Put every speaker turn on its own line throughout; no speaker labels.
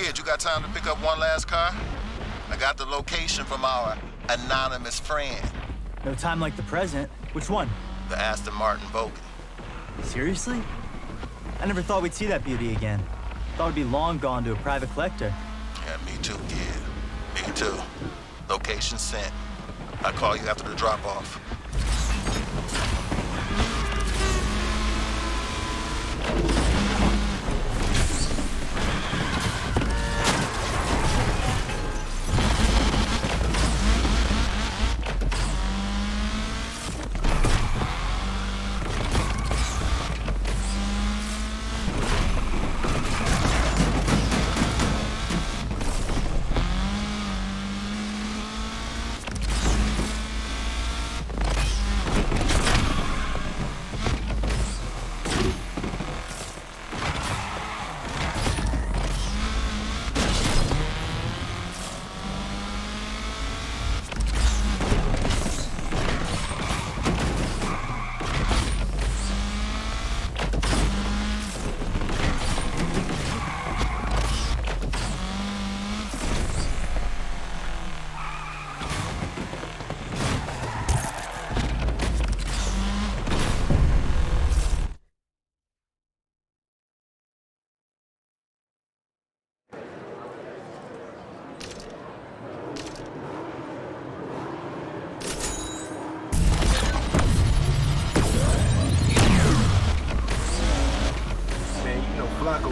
Kid, you got time to pick up one last car? I got the location from our anonymous friend.
No time like the present. Which one?
The Aston Martin Vogue.
Seriously? I never thought we'd see that beauty again. Thought it'd be long gone to a private collector.
Yeah, me too, kid. Me too. Location sent. I'll call you after the drop-off.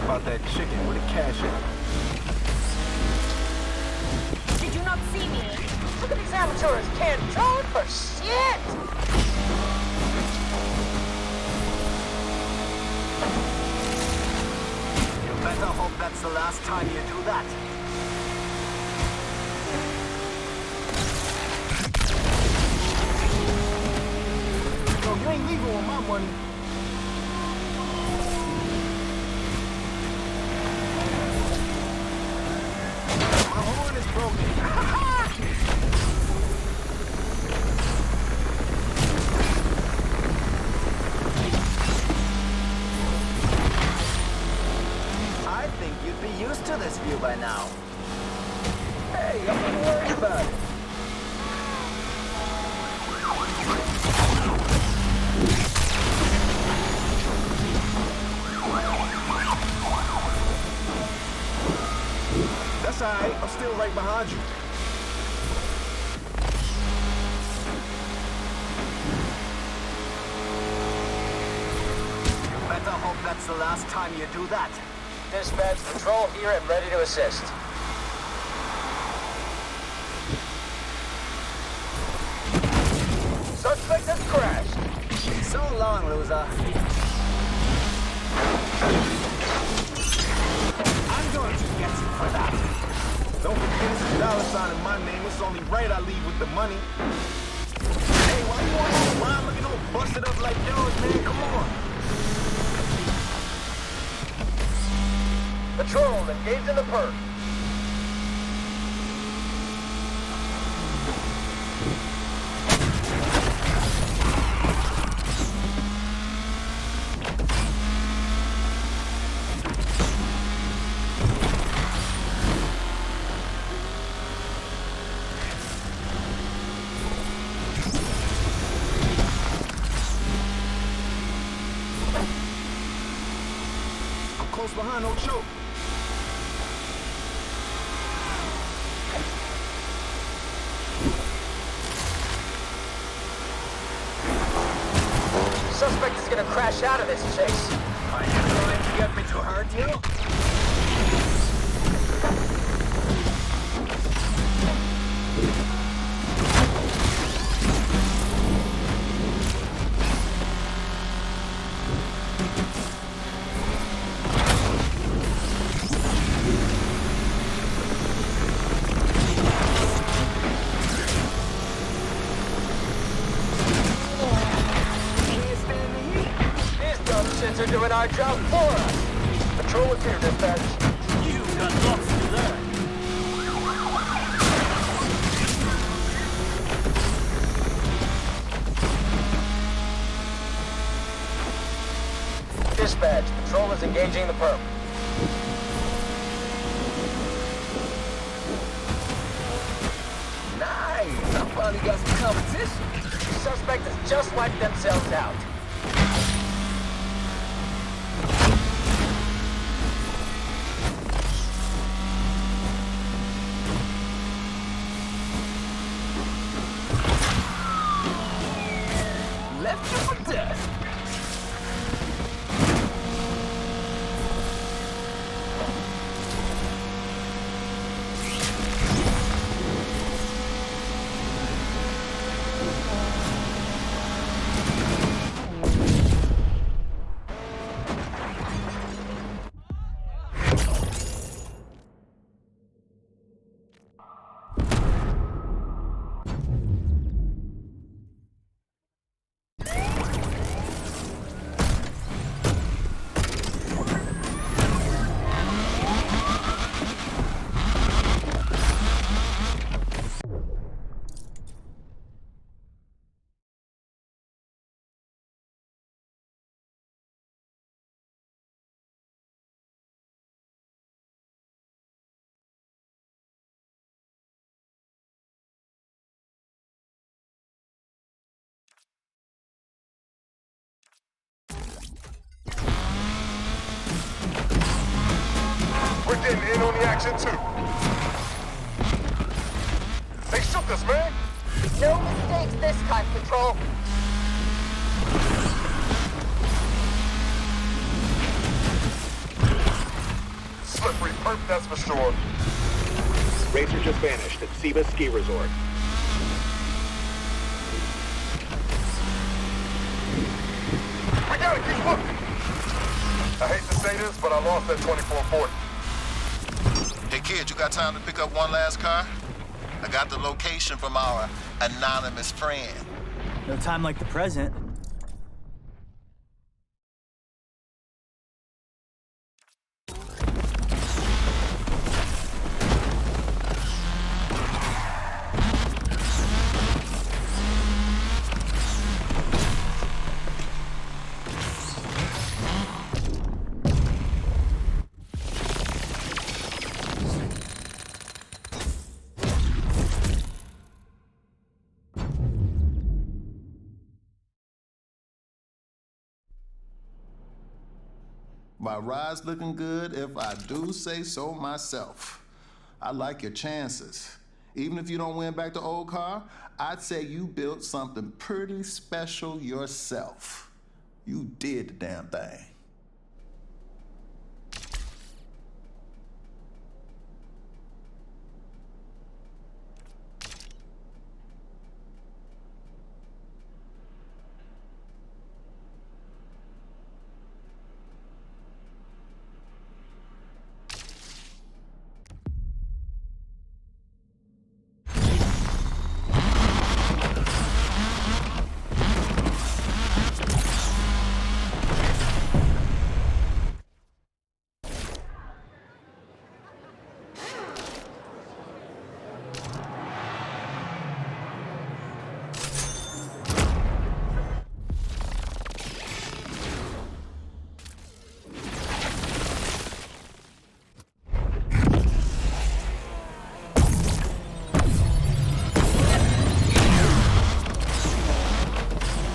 About that chicken with a cash in.
Did you not see me? Look at these amateurs, can't turn for shit!
You better hope that's the last time you do that. Yo, you ain't leaving with my money. I think you'd be used to this view by now. Hey, I'm not worried about it. That's all right. I'm still right behind you. Better hope that's the last time you do that.
Dispatch, patrol here and ready to assist. Suspect has crashed.
So long, loser. I'm going to get you for that. Don't forget it's a dollar sign in my name. It's only right I leave with the money. Hey, why you want all rhyme looking all busted up like yours, man? Come on.
Patrol engaged in the perp.
I'm close behind, no choke.
Suspect is gonna crash out of this chase.
Are you trying to get me to hurt you?
They're doing our job for us. Patrol is here, dispatch.
You've got lots to learn.
Dispatch, patrol is engaging the perp.
finally got some competition.
Suspect has just wiped themselves out.
Left you for dead.
We're getting in on the action too. They shoot us, man.
No mistakes this time, Control.
Slippery perp, that's for sure.
Racer just vanished at Siba Ski Resort.
We gotta keep looking. I hate to say this, but I lost that 2440.
Hey kid, you got time to pick up one last car? I got the location from our anonymous friend.
No time like the present.
My ride's looking good if I do say so myself. I like your chances. Even if you don't win back the old car, I'd say you built something pretty special yourself. You did the damn thing.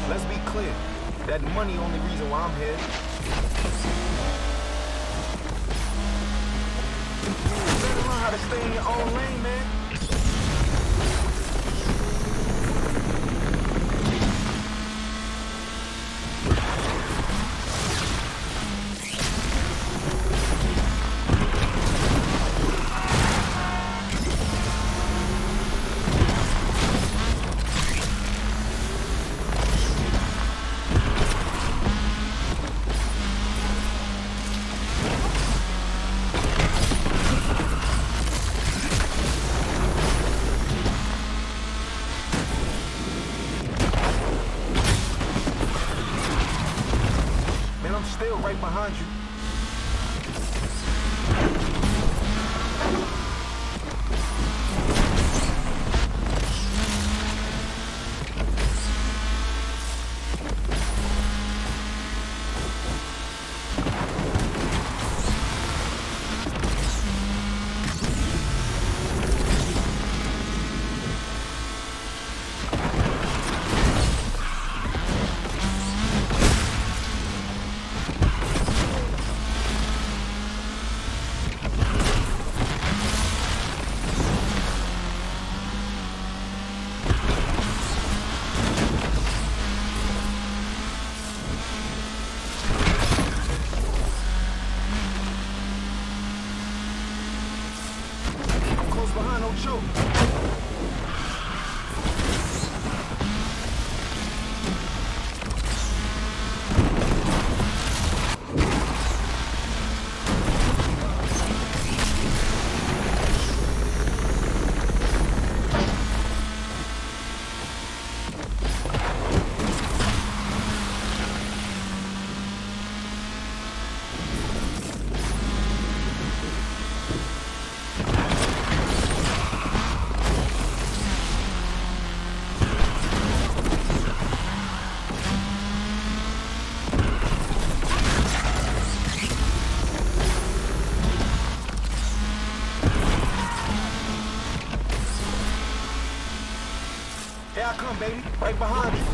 Let's be clear. That money only reason why I'm here. You better learn how to stay in your own lane, man. behind, no choke. Here I come, baby. Right behind you.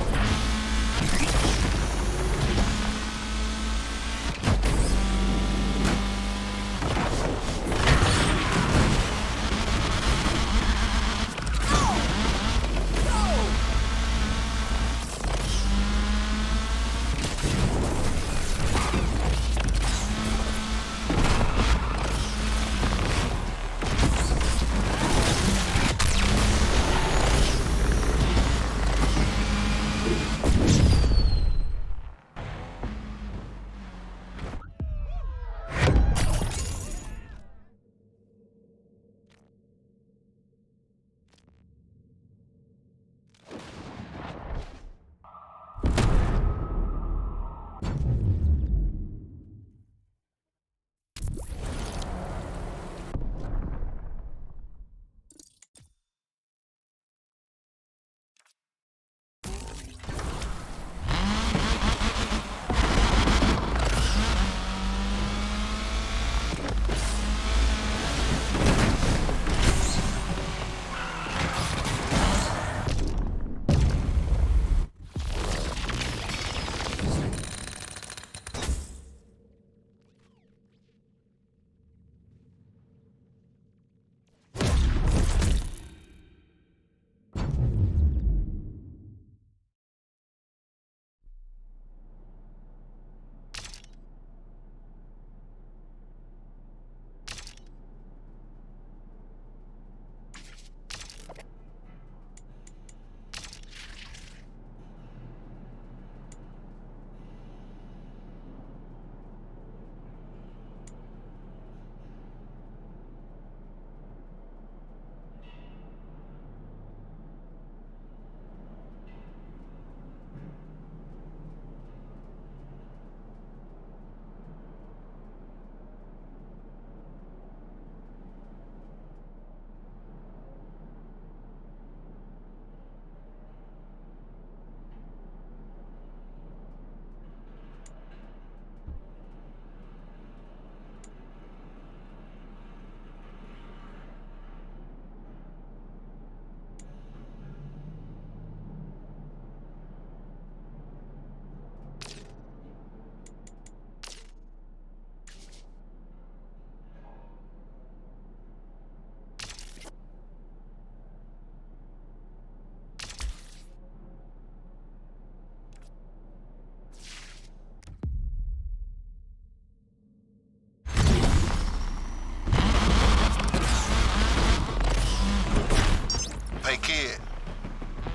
Hey kid,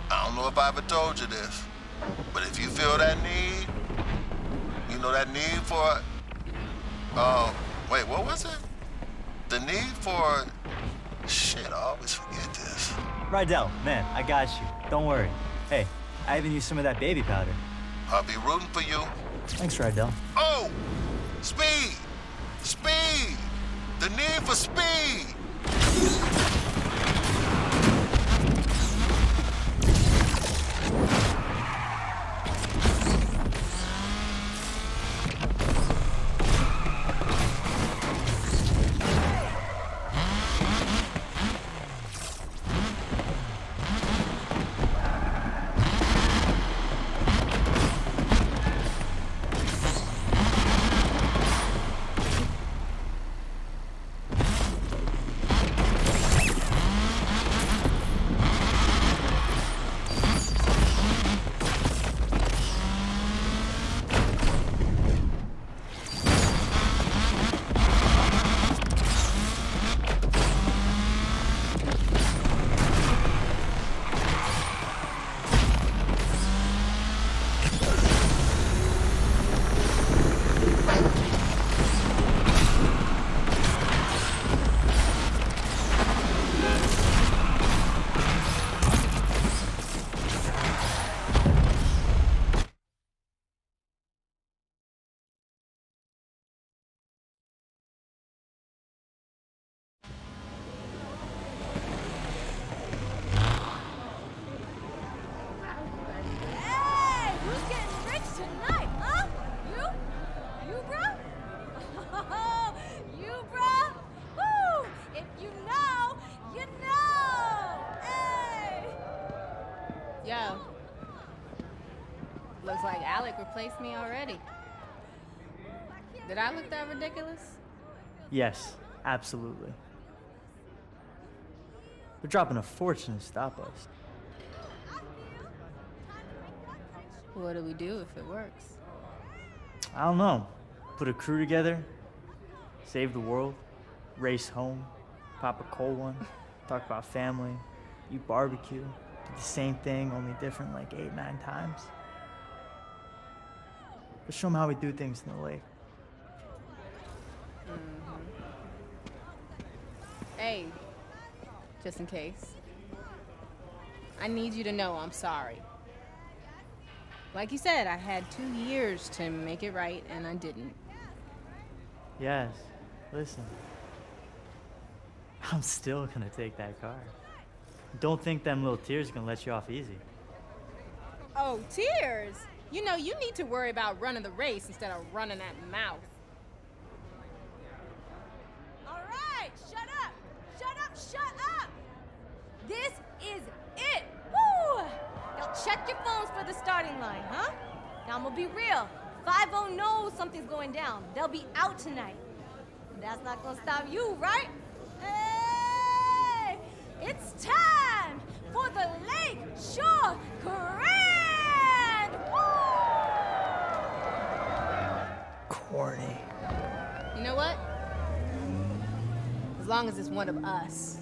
I don't know if I ever told you this, but if you feel that need, you know that need for, wait, what was it? The need for, shit, I always forget this.
Rydell, man, I got you. Don't worry. Hey, I even used some of that baby powder.
I'll be rooting for you.
Thanks, Rydell.
Oh, speed, speed, the need for speed.
Looks like Alec replaced me already. Did I look that ridiculous?
Yes, absolutely. They're dropping a fortune to stop us.
What do we do if it works?
I don't know. Put a crew together, save the world, race home, pop a cold one, talk about family, eat barbecue, do the same thing, only different like 8, 9 times. Let's show them how we do things in the lake.
Hey, just in case. I need you to know I'm sorry. Like you said, I had 2 years to make it right, and I didn't.
Yes, listen. I'm still gonna take that car. Don't think them little tears are gonna let you off easy.
Oh, tears? You know, you need to worry about running the race instead of running that mouth.
All right, shut up! Shut up, shut up! This is it! Woo! Now check your phones for the starting line, huh? Now I'm gonna be real. 5-0 knows something's going down. They'll be out tonight. That's not gonna stop you, right? Hey! It's time for the Lake Shore Grand! Woo!
Corny.
You know what? As long as it's one of us.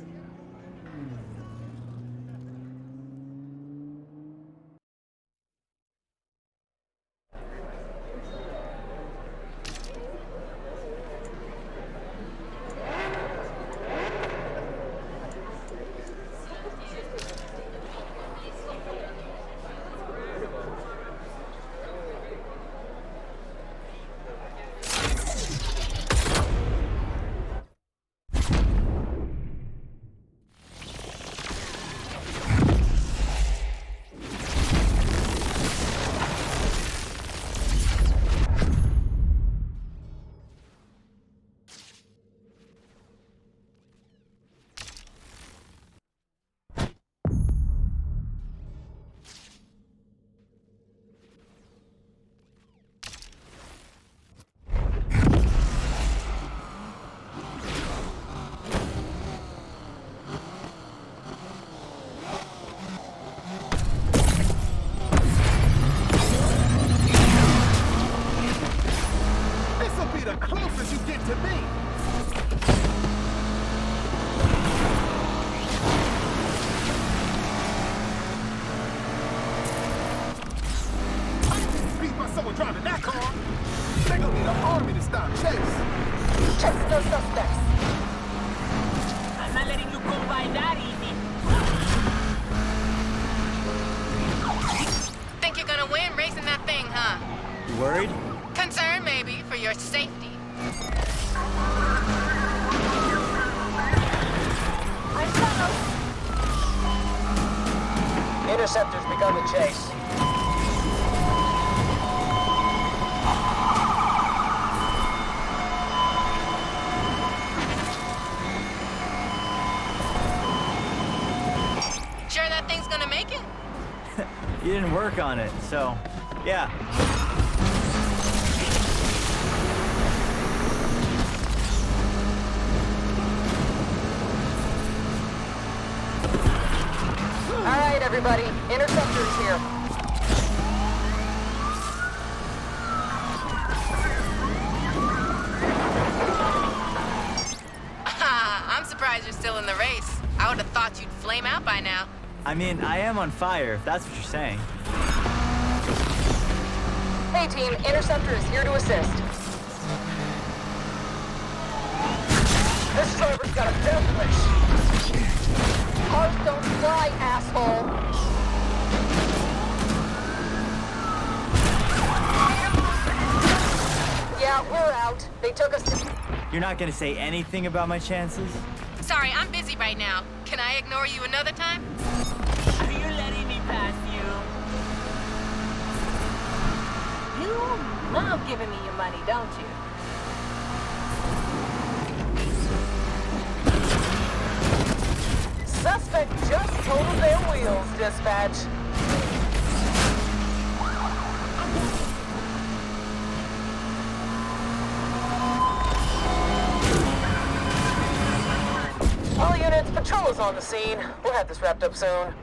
This'll be the closest you get to me. Beat by someone driving that car. They're gonna need an army to stop chase.
Check no suspects.
I'm not letting you go by that easy.
Think you're gonna win racing that thing, huh?
You worried?
Concerned, maybe, for your safety.
I shot him.
Interceptors begun the chase.
Sure that thing's gonna make it?
You didn't work on it, so yeah.
All right, everybody. Interceptors here.
I'm surprised you're still in the race. I would have thought you'd flame out by now.
I mean, I am on fire, if that's what you're saying.
Hey, team. Interceptor is here to assist.
This driver's got a death wish.
Cars don't fly, asshole. Yeah, we're out. They took us to...
You're not gonna say anything about my chances?
Sorry, I'm busy right now. Can I ignore you another time?
Are you letting me pass you?
You love giving me your money, don't you? Suspect just totaled their wheels, dispatch. units, patrol is on the scene. We'll have this wrapped up soon.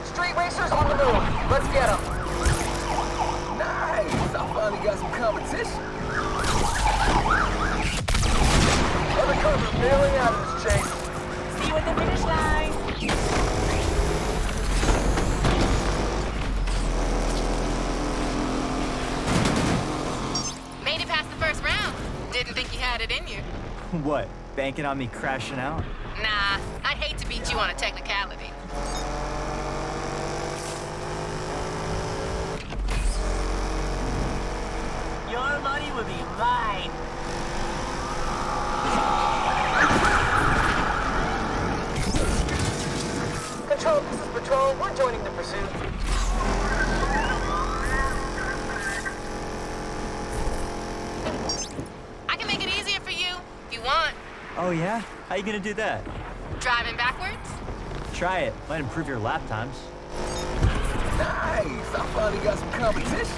Street racers on the move. Let's get them.
Nice! I finally got some competition.
Undercover bailing out of this chase.
See you at the finish line.
Made it past the first round. Didn't think you had it in you.
What, banking on me crashing out?
Nah, I'd hate to beat you on a technicality.
Your money will be mine.
Control, this is Patrol. We're joining the pursuit.
I can make it easier for you, if you want.
Oh yeah? How you gonna do that?
Driving backwards?
Try it. Might improve your lap times.
Nice! I finally got some competition.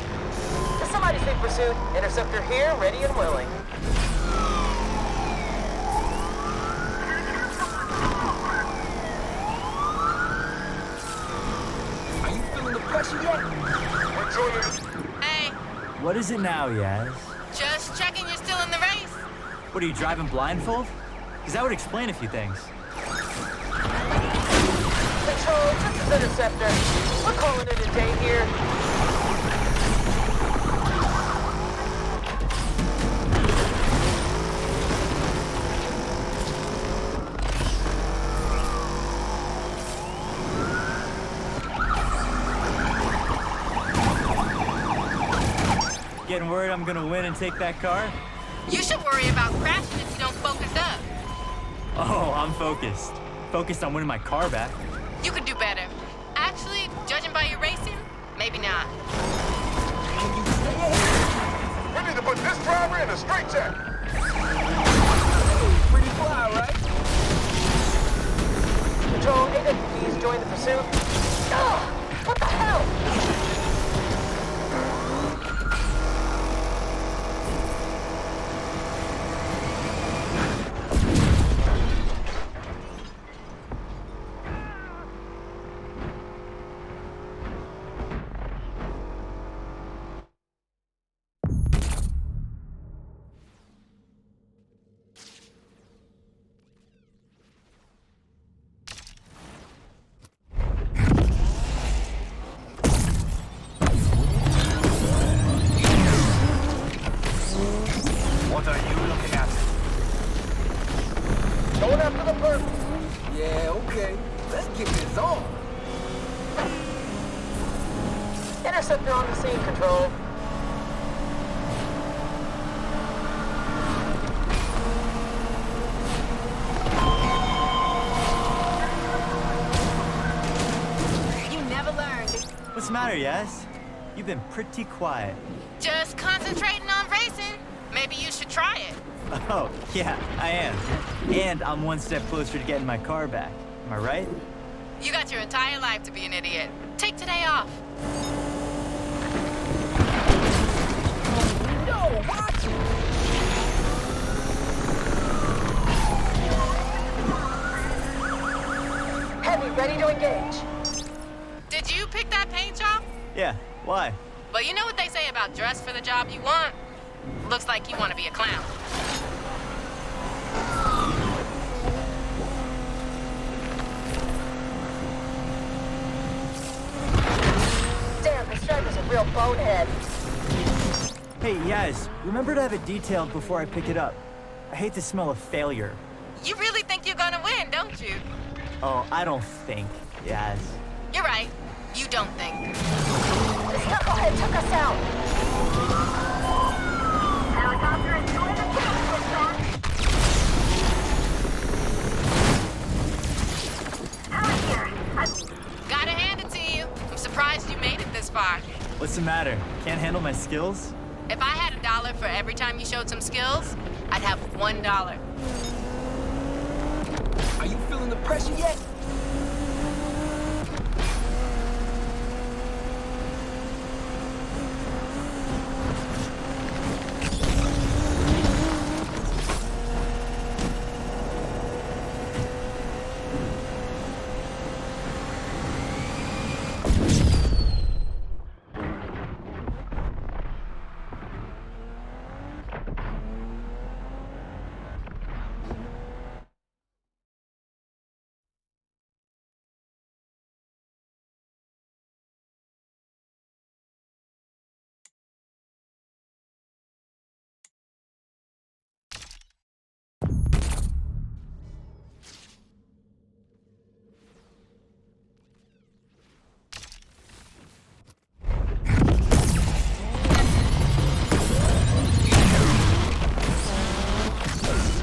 Does somebody say pursuit? Interceptor here, ready and willing.
Are you feeling the pressure yet?
We're joining.
Hey,
What is it now, Yaz?
just checking you're still in the race.
What, are you driving blindfold? Because that would explain a few things.
Control, this is Interceptor. We're calling it a day here.
Getting worried I'm gonna win and take that car?
You should worry about crashing if you don't focus up.
Oh, I'm focused. Focused on winning my car back.
You could do better. Actually, judging by your racing, maybe not.
We need to put this driver in a straight check.
Pretty fly, right?
Control, please join the pursuit. Ugh! What the hell?
What are you looking at?
Going after the purple.
Yeah, okay. Let's get this on.
Interceptor on the scene, Control.
You never learned.
What's the matter, Yaz? You've been pretty quiet.
Just concentrating on racing. Maybe you should try it.
Oh, yeah, I am. And I'm one step closer to getting my car back. Am I right?
You got your entire life to be an idiot. Take today off.
No, watch it!
Heavy, ready to engage.
Did you pick that paint job?
Yeah, why?
Well, you know what they say about dress for the job you want? Looks like you want to be a clown.
Damn, this driver's a real bonehead.
Hey, Yaz, remember to have it detailed before I pick it up. I hate the smell of failure.
You really think you're gonna win, don't you?
Oh, I don't think, Yaz.
You're right. You don't think.
This knucklehead took us out. Helicopter is going to kill this man. Heli here.
Gotta hand it to you. I'm surprised you made it this far.
What's the matter? Can't handle my skills?
If I had $1 for every time you showed some skills, I'd have $1.
Are you feeling the pressure yet?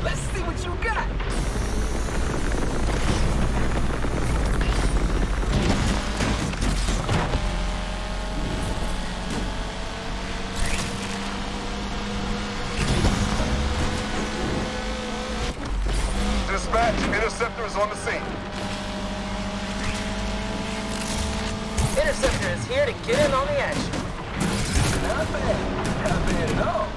Let's see what you got.
Dispatch, interceptor is on the scene.
Interceptor is here to get in on the action.
Not bad. Not bad at all.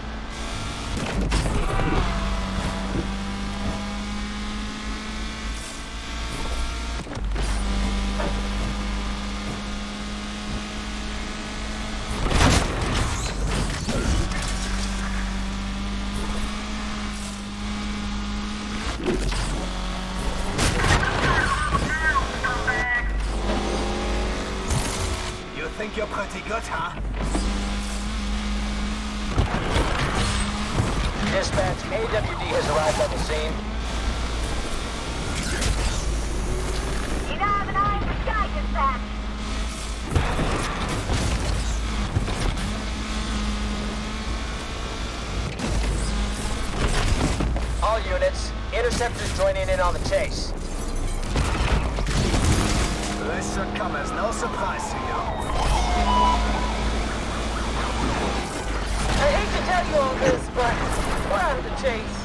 You think you're pretty good, huh?
Dispatch, AWD has arrived on the scene.
You don't have an eye in the sky, dispatch.
All units, interceptors joining in on the chase.
This should come as no surprise to you.
I hate to tell you all this, but we're out of the chase.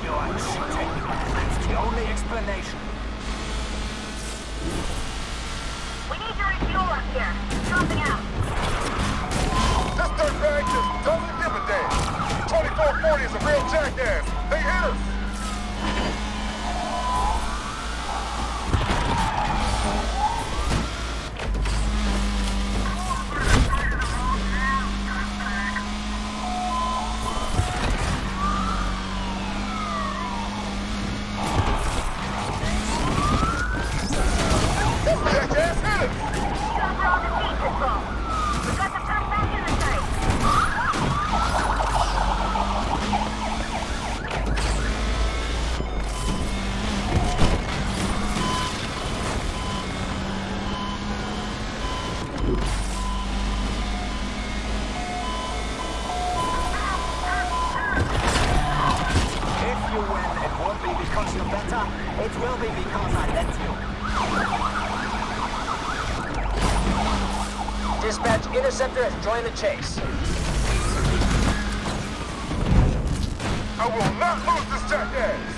You are cheating. That's the only explanation.
We need to refuel up here. Dropping out.
This dirtbag just doesn't give a damn. 2440 is a real jackass. They hit us. Jackass hit us.
Cover on the beat control. We got to turn back in the site.
If you win, it won't be because you're better. It will be because I let you.
Dispatch, interceptor has joined the chase.
I will not lose this jackass.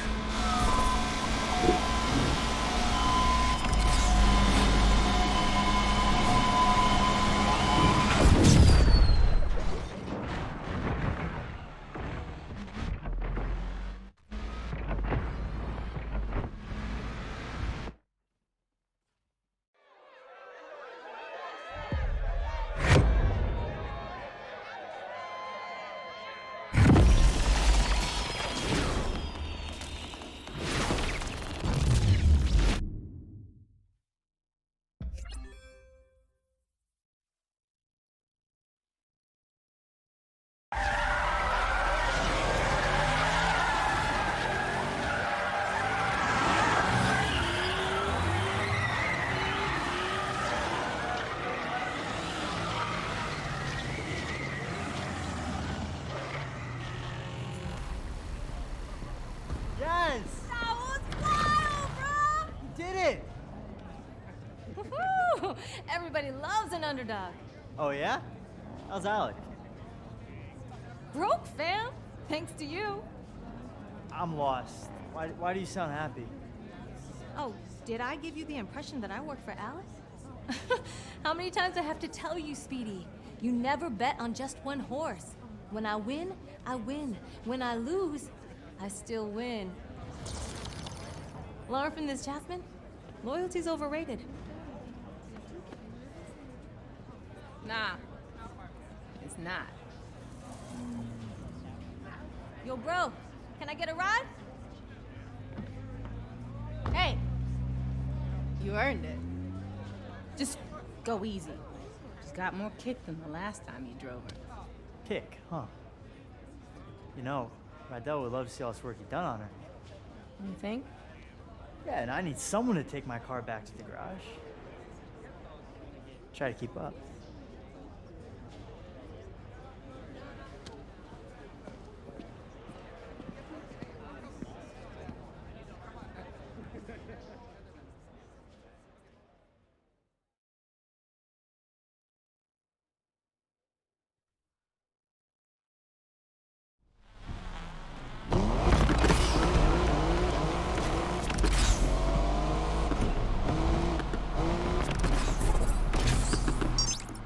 Everybody loves an underdog.
Oh, yeah? How's Alec?
Broke, fam. Thanks to you.
I'm lost. Why do you sound happy?
Oh, did I give you the impression that I work for Alice? How many times I have to tell you, Speedy? You never bet on just one horse. When I win, I win. When I lose, I still win. Learn from this, Jasmine. Loyalty's overrated.
Nah, it's not.
Yo, bro, can I get a ride? Hey.
You earned it. Just go easy. She's got more kick than the last time you drove her.
Kick, huh? You know, Rydell would love to see all this work you've done on her.
You think?
Yeah, and I need someone to take my car back to the garage. Try to keep up.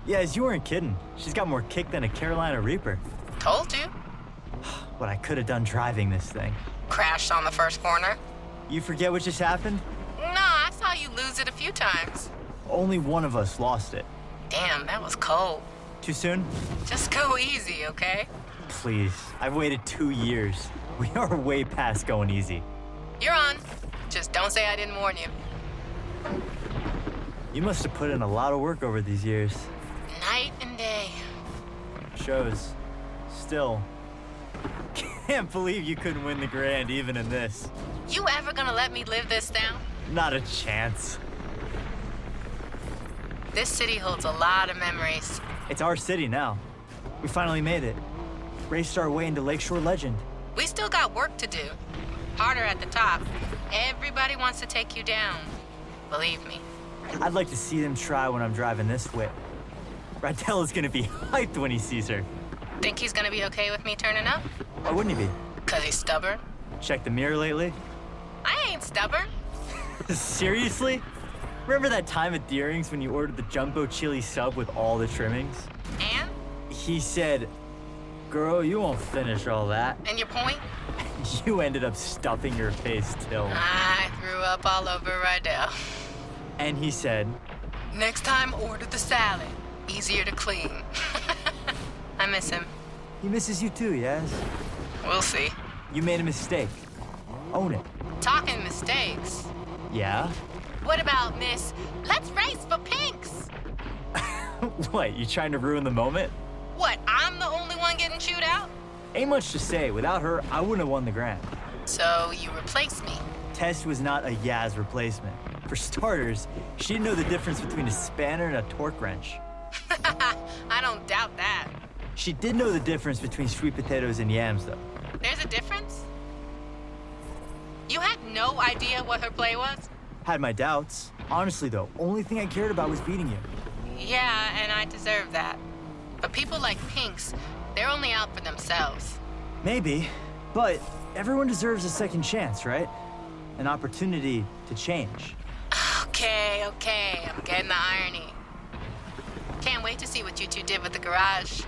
Yes, you weren't kidding. She's got more kick than a Carolina Reaper.
Told you.
What I could have done driving this thing.
Crashed on the first corner.
You forget what just happened?
No, I saw you lose it a few times.
Only one of us lost it.
Damn, that was cold.
Too soon?
Just go easy, okay?
Please, I've waited 2 years. We are way past going easy.
You're on. Just don't say I didn't warn you.
You must have put in a lot of work over these years.
Night and day.
Shows. Still. Can't believe you couldn't win the grand even in this.
You ever gonna let me live this down?
Not a chance.
This city holds a lot of memories.
It's our city now. We finally made it. Raced our way into Lakeshore legend.
We still got work to do. Harder at the top. Everybody wants to take you down. Believe me.
I'd like to see them try when I'm driving this whip. Rydell is gonna be hyped when he sees her.
Think he's gonna be okay with me turning up?
Why wouldn't he be?
'Cause he's stubborn?
Check the mirror lately?
I ain't stubborn.
Seriously? Remember that time at Deering's when you ordered the jumbo chili sub with all the trimmings?
And?
He said, "Girl, you won't finish all that."
And your point?
You ended up stuffing your face till.
I threw up all over Rydell.
And he said,
"Next time, order the salad. Easier to clean." I miss him.
He misses you too, Yaz.
We'll see.
You made a mistake. Own it.
Talking mistakes.
Yeah?
What about Miss Let's Race for Pinks?
What, you trying to ruin the moment?
What, I'm the only one getting chewed out?
Ain't much to say. Without her, I wouldn't have won the grand.
So you replace me?
Tess was not a Yaz replacement. For starters, she didn't know the difference between a spanner and a torque wrench.
I don't doubt that.
She did know the difference between sweet potatoes and yams, though.
There's a difference? You had no idea what her play was?
Had my doubts. Honestly, though, only thing I cared about was beating you.
Yeah, and I deserve that. But people like Pinks, they're only out for themselves.
Maybe, but everyone deserves a second chance, right? An opportunity to change.
Okay, I'm getting the irony. Can't wait to see what you two did with the garage.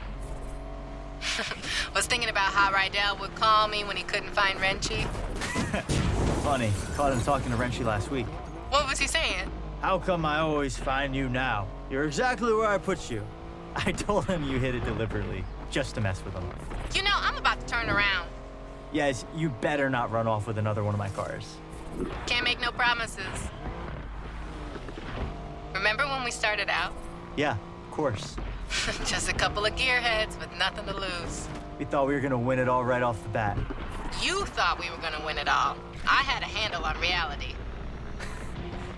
Was thinking about how Rydell would call me when he couldn't find Wrenchy.
Funny, caught him talking to Wrenchy last week.
What was he saying?
How come I always find you now? You're exactly where I put you. I told him you hit it deliberately, just to mess with him.
You know, I'm about to turn around.
Yes, you better not run off with another one of my cars.
Can't make no promises. Remember when we started out?
Yeah, of course.
Just a couple of gearheads with nothing to lose.
We thought we were gonna win it all right off the bat.
You thought we were gonna win it all. I had a handle on reality.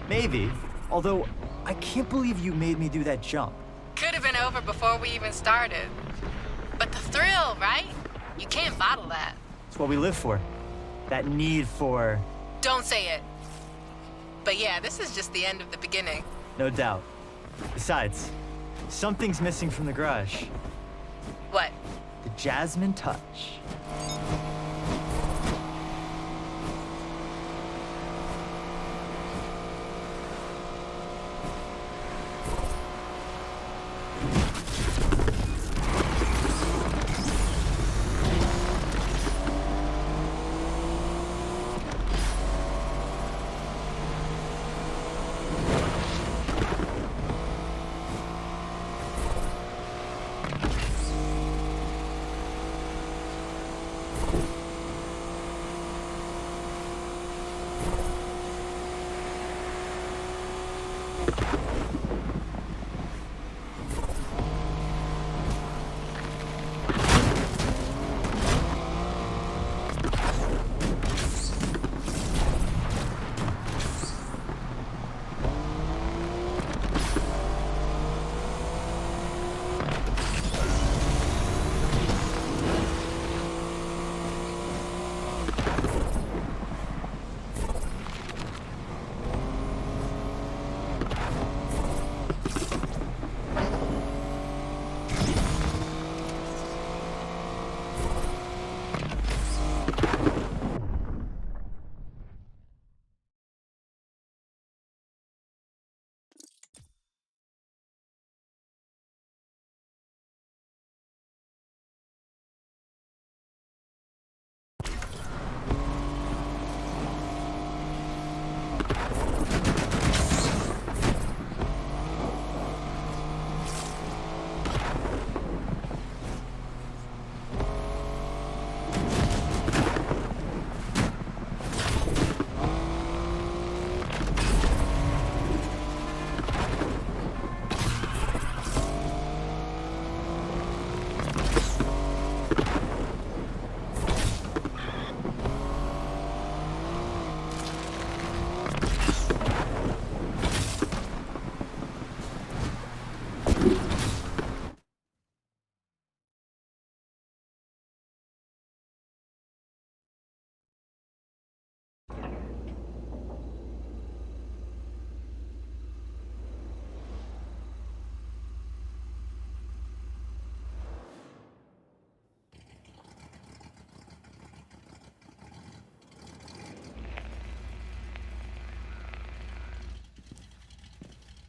Maybe, although I can't believe you made me do that jump.
Could have been over before we even started. But the thrill, right? You can't bottle that.
It's what we live for. That need for...
Don't say it. But yeah, this is just the end of the beginning.
No doubt. Besides, something's missing from the garage.
What?
The Jasmine touch.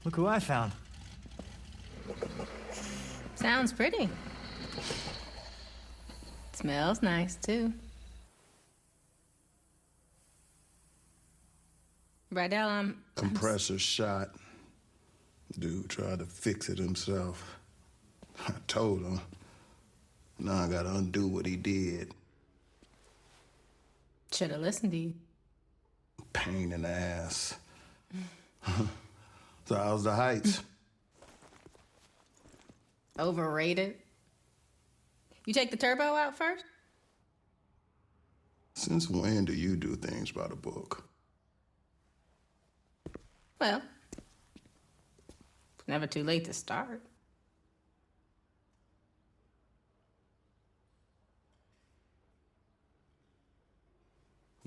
Look who I found.
Sounds pretty. Smells nice, too. Rydell,
Compressor shot. Dude tried to fix it himself. I told him. Now I gotta undo what he did.
Should have listened to you.
Pain in the ass. So how's the heights?
Overrated. You take the turbo out first?
Since when do you do things by the book?
Well, it's never too late to start.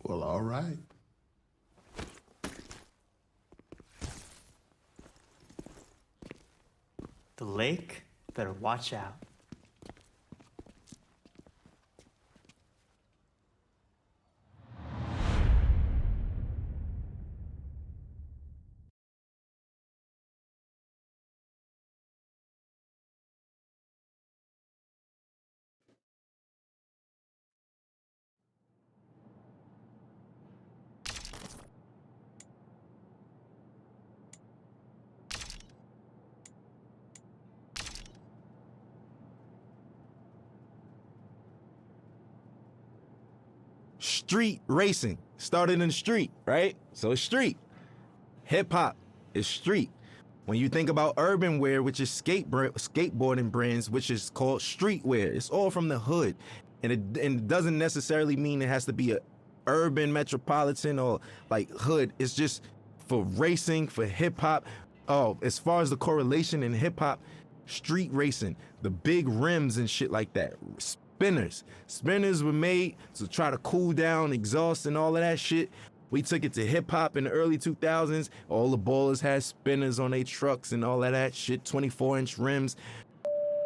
Well, all right.
The lake better watch out.
Street racing started in the street, right? So it's street. Hip hop is street. When you think about urban wear, which is skateboarding brands, which is called streetwear, it's all from the hood. And it doesn't necessarily mean it has to be a urban metropolitan or like hood. It's just for racing, for hip hop. Oh, as far as the correlation in hip hop, street racing, the big rims and shit like that. Spinners were made to try to cool down exhaust and all of that shit.
We took it to hip hop in the early 2000s. All the ballers had spinners on their trucks and all of that shit, 24-inch rims.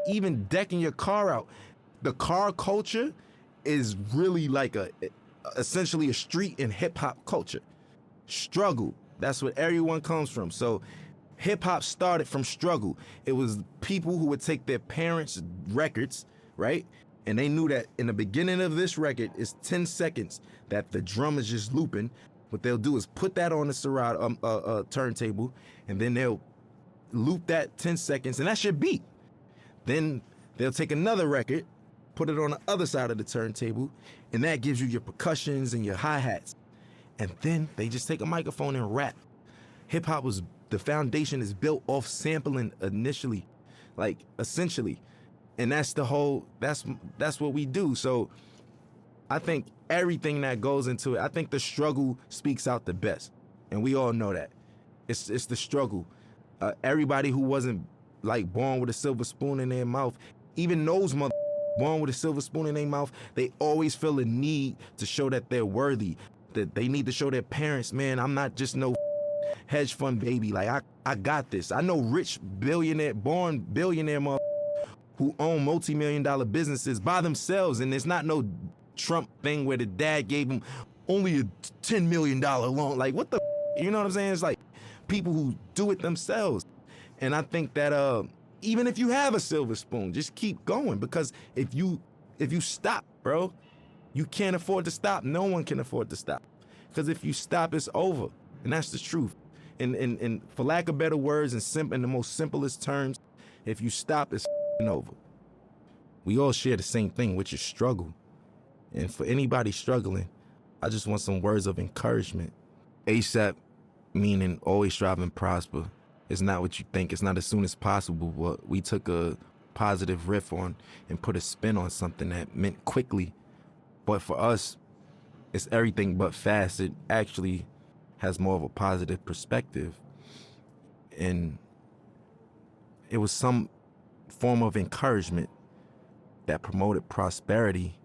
Even decking your car out. The car culture is really like essentially a street in hip hop culture. Struggle. That's what everyone comes from. So hip hop started from struggle. It was people who would take their parents' records, right? And they knew that in the beginning of this record, it's 10 seconds that the drum is just looping. What they'll do is put that on the Serato turntable, and then they'll loop that 10 seconds, and that's your beat. Then they'll take another record, put it on the other side of the turntable, and that gives you your percussions and your hi-hats. And then they just take a microphone and rap. Hip-hop the foundation is built off sampling initially, like essentially. And that's what we do. So I think everything that goes into it, I think the struggle speaks out the best. And we all know that. It's the struggle. Everybody who wasn't like born with a silver spoon in their mouth, even those born with a silver spoon in their mouth, they always feel a need to show that they're worthy, that they need to show their parents, man, I'm not just no hedge fund baby. Like, I got this. I know rich born billionaire who own multi-million-dollar businesses by themselves, and it's not no Trump thing where the dad gave him only a $10 million loan. Like, what the, you know what I'm saying? It's like people who do it themselves. And I think that even if you have a silver spoon, just keep going, because if you stop, bro, you can't afford to stop. No one can afford to stop, because if you stop, it's over, and that's the truth. And for lack of better words, in the most simplest terms, if you stop, it's over. We all share the same thing, which is struggle. And for anybody struggling, I just want some words of encouragement. ASAP, meaning always strive and prosper. It's not what you think. It's not as soon as possible. But we took a positive riff on and put a spin on something that meant quickly. But for us, it's everything but fast. It actually has more of a positive perspective. And it was some form of encouragement that promoted prosperity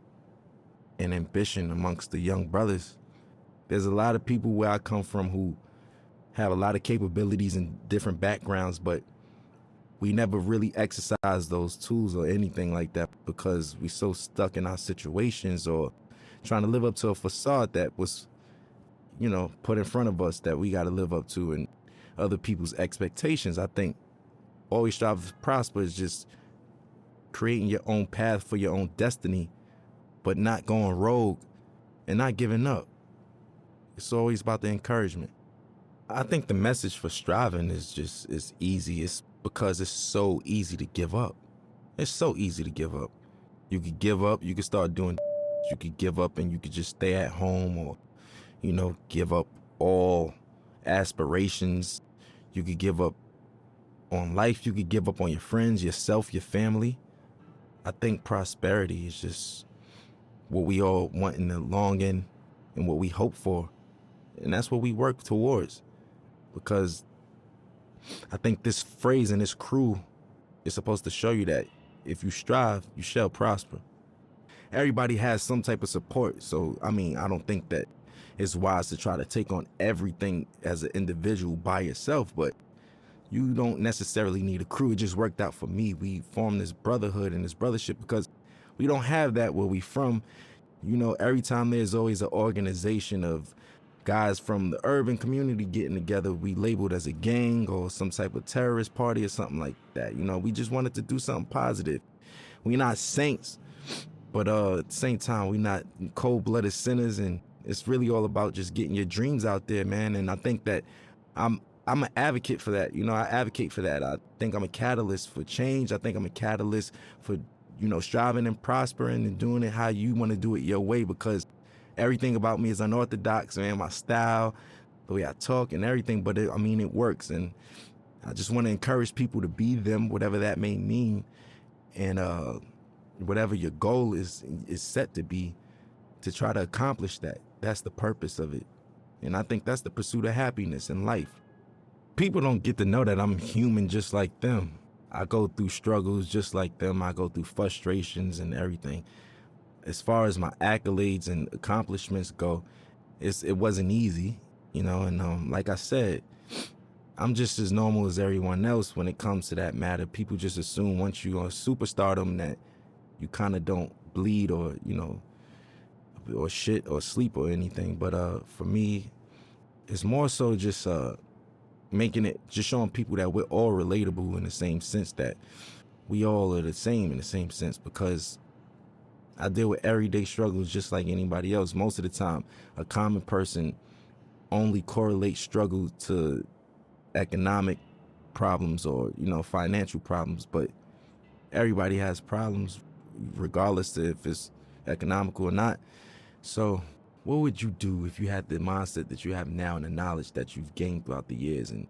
and ambition amongst the young brothers. There's a lot of people where I come from who have a lot of capabilities and different backgrounds, but we never really exercise those tools or anything like that because we're so stuck in our situations or trying to live up to a facade that was, put in front of us that we got to live up to and other people's expectations. I think always strive to prosper is just creating your own path for your own destiny, but not going rogue and not giving up. It's always about the encouragement. I think the message for striving is easy. It's because it's so easy to give up. It's so easy to give up. You could give up, you could start doing, you could give up and you could just stay at home or, give up all aspirations. You could give up on life. You could give up on your friends, yourself, your family. I think prosperity is just what we all want in the long end and what we hope for. And that's what we work towards. Because I think this phrase and this crew is supposed to show you that if you strive, you shall prosper. Everybody has some type of support. So, I don't think that it's wise to try to take on everything as an individual by yourself, but you don't necessarily need a crew. It just worked out for me. We formed this brotherhood and this brothership because we don't have that where we from. Every time there's always an organization of guys from the urban community getting together, we labeled as a gang or some type of terrorist party or something like that. We just wanted to do something positive. We're not saints, but at the same time, we're not cold-blooded sinners, and it's really all about just getting your dreams out there, man. And I think that I'm an advocate for that. I advocate for that. I think I'm a catalyst for change. I think I'm a catalyst for, striving and prospering and doing it how you want to do it your way, because everything about me is unorthodox, man. My style, the way I talk and everything, but it works. And I just want to encourage people to be them, whatever that may mean. And whatever your goal is set to be, to try to accomplish that. That's the purpose of it. And I think that's the pursuit of happiness in life. People don't get to know that I'm human just like them. I go through struggles just like them. I go through frustrations and everything. As far as my accolades and accomplishments go, it wasn't easy, you know. And like I said, I'm just as normal as everyone else when it comes to that matter. People just assume once you're on superstardom that you kind of don't bleed or, you know, or shit or sleep or anything. But for me, it's more so just making it, just showing people that we're all relatable in the same sense, that we all are the same in the same sense, because I deal with everyday struggles just like anybody else. Most of the time, a common person only correlates struggle to economic problems or, you know, financial problems, but everybody has problems regardless of if it's economical or not. So what would you do if you had the mindset that you have now and the knowledge that you've gained throughout the years, and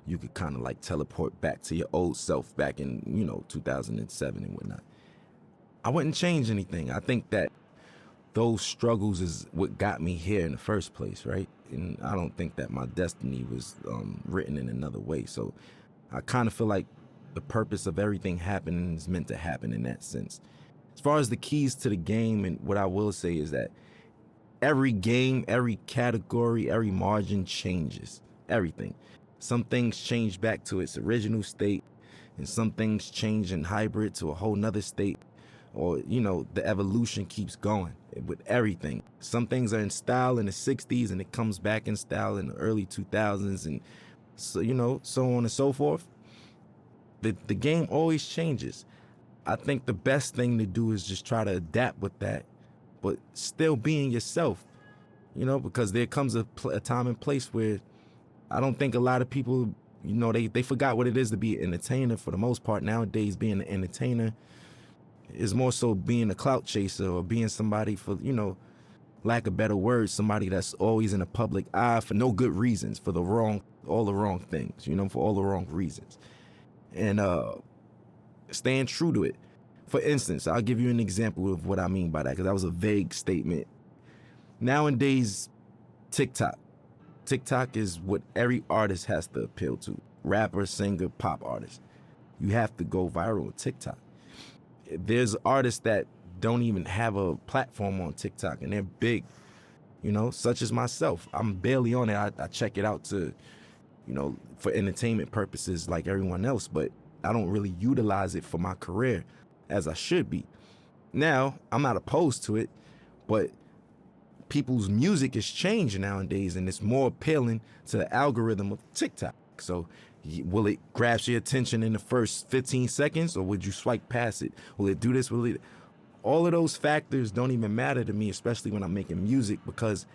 you could kind of like teleport back to your old self back in, you know, 2007 and whatnot? I wouldn't change anything. I think that those struggles is what got me here in the first place, right? And I don't think that my destiny was written in another way. So I kind of feel like the purpose of everything happening is meant to happen in that sense. As far as the keys to the game, and what I will say is that every game, every category, every margin changes. Everything. Some things change back to its original state, and some things change in hybrid to a whole nother state. Or, you know, the evolution keeps going with everything. Some things are in style in the 60s and it comes back in style in the early 2000s, and so, you know, so on and so forth. The game always changes. I think the best thing to do is just try to adapt with that, but still being yourself, you know, because there comes a time and place where I don't think a lot of people, you know, they forgot what it is to be an entertainer for the most part. Nowadays, being an entertainer is more so being a clout chaser, or being somebody, for, you know, lack of better words, somebody that's always in the public eye for no good reasons, for all the wrong things, you know, for all the wrong reasons. And staying true to it. For instance, I'll give you an example of what I mean by that, because that was a vague statement. Nowadays, TikTok is what every artist has to appeal to. Rapper, singer, pop artist. You have to go viral on TikTok. There's artists that don't even have a platform on TikTok, and they're big, you know, such as myself. I'm barely on it. I check it out to, you know, for entertainment purposes like everyone else, but I don't really utilize it for my career as I should be. Now, I'm not opposed to it, but people's music is changing nowadays, and it's more appealing to the algorithm of TikTok. So will it grasp your attention in the first 15 seconds, or would you swipe past it? Will it do this? Will it? All of those factors don't even matter to me, especially when I'm making music, because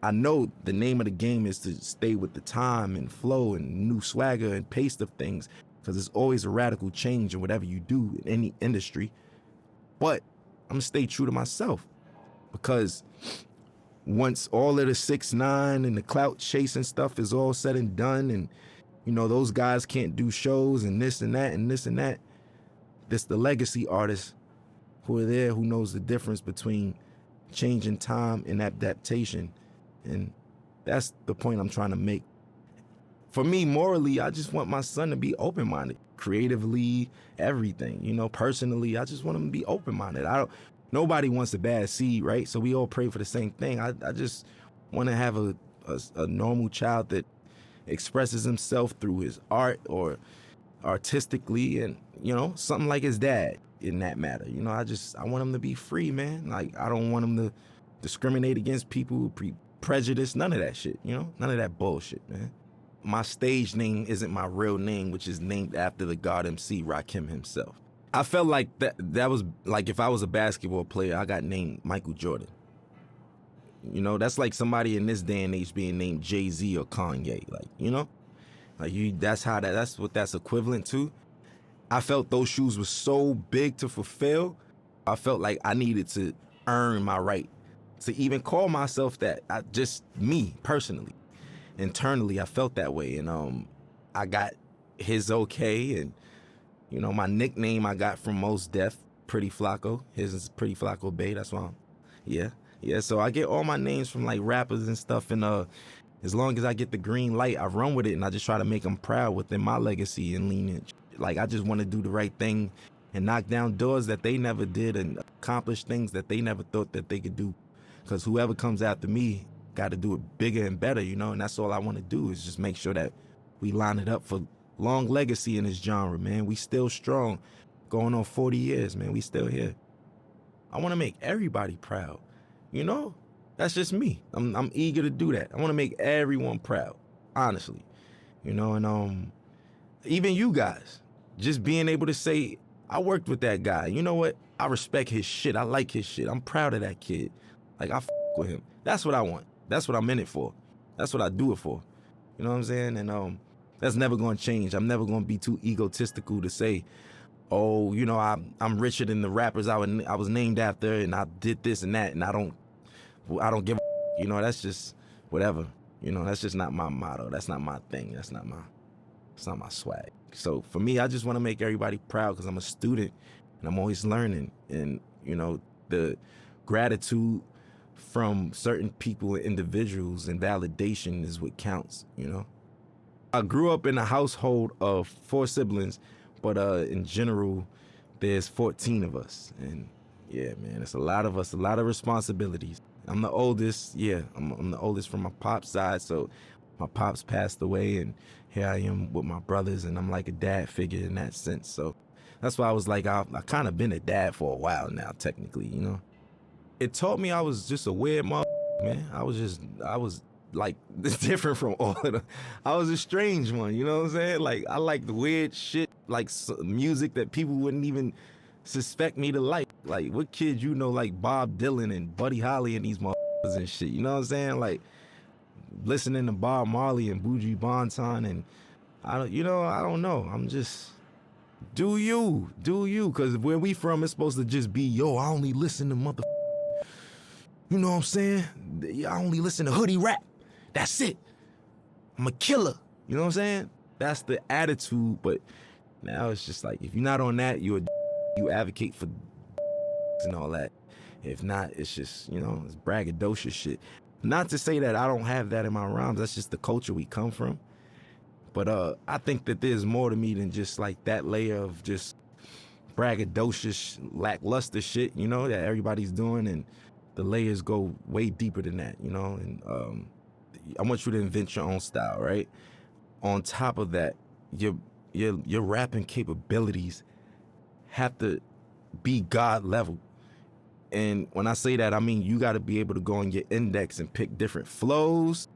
I know the name of the game is to stay with the time and flow and new swagger and pace of things, because there's always a radical change in whatever you do in any industry. But I'm gonna stay true to myself, because once all of the 6ix9ine and the clout chasing stuff is all said and done, and, you know, those guys can't do shows and this and that and this and that, this the legacy artists who are there, who knows the difference between changing time and adaptation. And that's the point I'm trying to make. For me, morally, I just want my son to be open-minded, creatively, everything, you know, personally. I just want him to be open-minded. Nobody wants a bad seed, right? So we all pray for the same thing. I just want to have a normal child that expresses himself through his art or artistically, and, you know, something like his dad in that matter. You know, I want him to be free, man. Like, I don't want him to discriminate against people, prejudice, none of that shit, you know? None of that bullshit, man. My stage name isn't my real name, which is named after the God MC Rakim himself. I felt like that was like, if I was a basketball player, I got named Michael Jordan. You know, that's like somebody in this day and age being named Jay-Z or Kanye, like, you know? Like, that's what that's equivalent to. I felt those shoes were so big to fulfill. I felt like I needed to earn my right to even call myself that. Me, personally. Internally, I felt that way. And I got his okay. And, you know, my nickname I got from Mos Def, Pretty Flacco. His is Pretty Flacco Bay. That's why yeah. So I get all my names from, like, rappers and stuff. And as long as I get the green light, I run with it. And I just try to make them proud within my legacy and lineage. Like, I just want to do the right thing and knock down doors that they never did and accomplish things that they never thought that they could do. Because whoever comes after me got to do it bigger and better, you know, and that's all I want to do is just make sure that we line it up for long legacy in this genre, man. We still strong, going on 40 years, man. We still here. I want to make everybody proud, you know? That's just me. I'm eager to do that. I want to make everyone proud, honestly, you know, and even you guys, just being able to say, I worked with that guy. You know what? I respect his shit. I like his shit. I'm proud of that kid. Like, I with him. That's what I want. That's what I'm in it for. That's what I do it for. You know what I'm saying? And that's never going to change. I'm never going to be too egotistical to say, oh, you know, I'm richer than the rappers I was named after, and I did this and that, and I don't give a, you know, that's just whatever. You know, that's just not my motto. That's not my thing. It's not my swag. So for me, I just want to make everybody proud because I'm a student and I'm always learning. And, you know, the gratitude from certain people and individuals and validation is what counts, you know. I grew up in a household of 4 siblings, but in general, there's 14 of us. And yeah, man, it's a lot of us, a lot of responsibilities. I'm the oldest, yeah, I'm the oldest from my pop's side, so my pops passed away, and here I am with my brothers, and I'm like a dad figure in that sense. So that's why I was like, I kind of been a dad for a while now, technically, you know. It taught me I was just a weird man. I was like different from all of them. I was a strange one, you know what I'm saying? Like, I like the weird shit, like music that people wouldn't even suspect me to like. Like, what kid you know like Bob Dylan and Buddy Holly and these motherfuckers and shit, you know what I'm saying? Like, listening to Bob Marley and Buju Banton, and I don't know. I'm just, do you, because where we from, it's supposed to just be, yo, I only listen to you know what I'm saying? I only listen to hoodie rap. That's it. I'm a killer. You know what I'm saying? That's the attitude. But now it's just like, if you're not on that, you advocate for and all that. If not, it's just, you know, it's braggadocious shit. Not to say that I don't have that in my rhymes. That's just the culture we come from. But I think that there's more to me than just like that layer of just braggadocious, lackluster shit, you know, that everybody's doing. And the layers go way deeper than that, you know? And I want you to invent your own style, right? On top of that, your rapping capabilities have to be God level. And when I say that, I mean you got to be able to go on your index and pick different flows,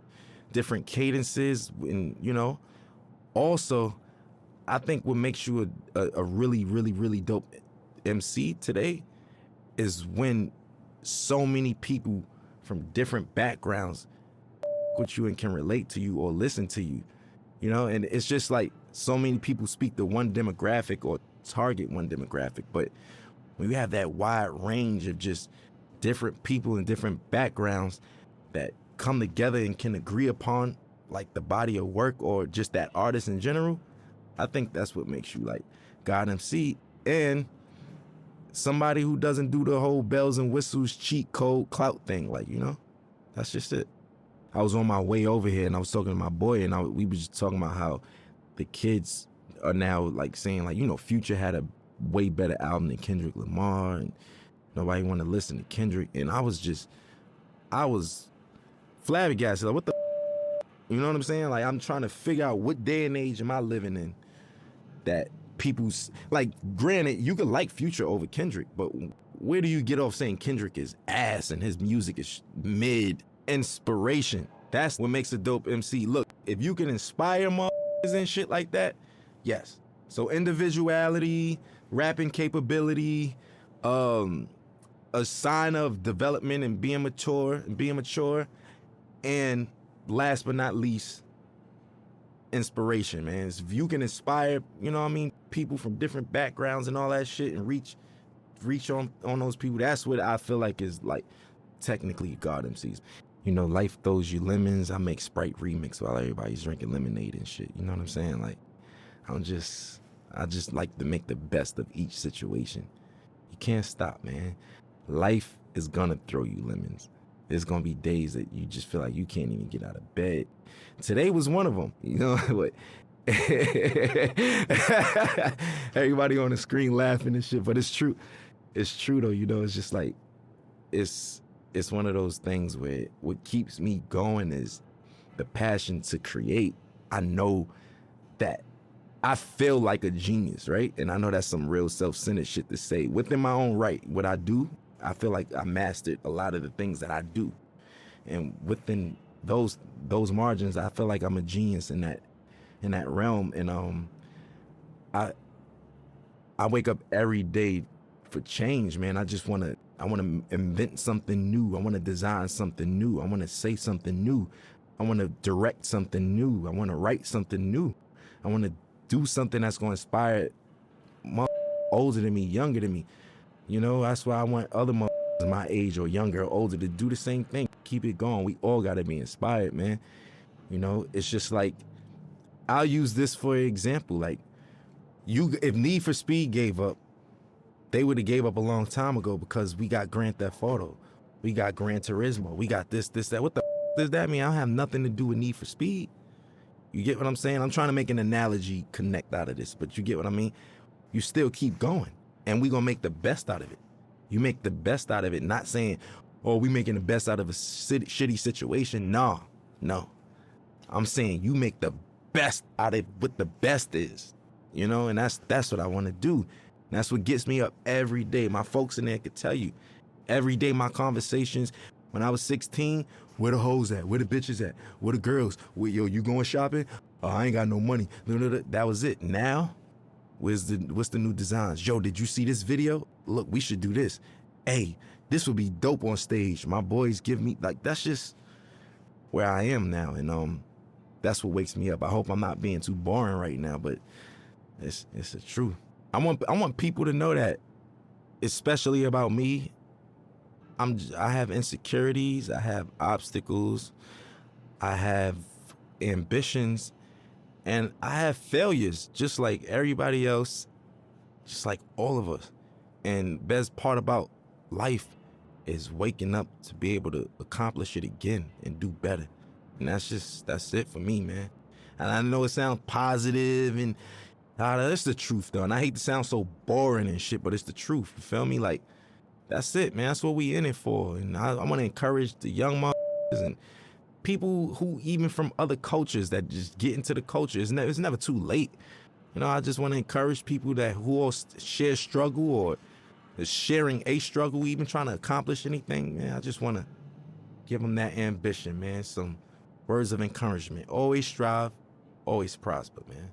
different cadences, and, you know. Also, I think what makes you a really, really, really dope MC today is when so many people from different backgrounds with you and can relate to you or listen to you, you know. And it's just like so many people speak to one demographic or target one demographic, but when you have that wide range of just different people and different backgrounds that come together and can agree upon like the body of work or just that artist in general, I think that's what makes you like God MC and somebody who doesn't do the whole bells and whistles, cheat code, clout thing. Like, you know, that's just it. I was on my way over here and I was talking to my boy and we were just talking about how the kids are now like saying like, you know, Future had a way better album than Kendrick Lamar and nobody wanted to listen to Kendrick. And I was flabbergasted. Like, what the, you know what I'm saying? Like, I'm trying to figure out what day and age am I living in that people's, like, granted, you could like Future over Kendrick, but where do you get off saying Kendrick is ass and his music is mid? Inspiration. That's what makes a dope MC. Look, if you can inspire motherfuckers and shit like that, yes. So individuality, rapping capability, a sign of development and being mature, and last but not least, inspiration, man. If you can inspire, you know what I mean, people from different backgrounds and all that shit and reach on those people, that's what I feel like is like technically God MCs. You know, life throws you lemons. I make Sprite remix while everybody's drinking lemonade and shit. You know what I'm saying? Like, I just like to make the best of each situation. You can't stop, man. Life is gonna throw you lemons. There's gonna be days that you just feel like you can't even get out of bed. Today was one of them, you know what? Everybody on the screen laughing and shit, but it's true. It's true though, you know, it's just like, it's it's one of those things where what keeps me going is the passion to create. I know that I feel like a genius, right? And I know that's some real self-centered shit to say. Within my own right, what I do, I feel like I mastered a lot of the things that I do. And within those margins, I feel like I'm a genius in that realm. And I wake up every day for change, man. I want to invent something new. I want to design something new. I want to say something new. I want to direct something new. I want to write something new. I want to do something that's going to inspire older than me, younger than me. You know, that's why I want other my age or younger or older to do the same thing. Keep it going. We all got to be inspired, man. You know, it's just like, I'll use this for example. Like, if Need for Speed gave up, they would have gave up a long time ago, because we got Grand Theft Auto, we got Gran Turismo, we got this, that. What the does that mean? I don't have nothing to do with Need for Speed. You get what I'm saying? I'm trying to make an analogy connect out of this, but you get what I mean? You still keep going, and we gonna make the best out of it. You make the best out of it, not saying, oh, we making the best out of a shitty situation. No. I'm saying you make the best out of what the best is, you know? And that's what I want to do. And that's what gets me up every day. My folks in there could tell you, every day my conversations, when I was 16, where the hoes at? Where the bitches at? Where the girls? Yo, you going shopping? Oh, I ain't got no money. That was it. Now, what's the new designs? Yo, did you see this video? Look, we should do this. Hey, this would be dope on stage. My boys give me, like, that's just where I am now. And that's what wakes me up. I hope I'm not being too boring right now, but it's the truth. I want people to know that, especially about me, I have insecurities, I have obstacles, I have ambitions, and I have failures, just like everybody else, just like all of us. And best part about life is waking up to be able to accomplish it again and do better. And that's it for me, man. And I know it sounds positive and that's the truth, though. And I hate to sound so boring and shit, but it's the truth. You feel me? Like, that's it, man. That's what we in it for. And I want to encourage the young motherfuckers and people who even from other cultures that just get into the culture. It's never too late. You know, I just want to encourage people who all share struggle or is sharing a struggle, even trying to accomplish anything, man. I just want to give them that ambition, man. Some words of encouragement. Always strive, always prosper, man.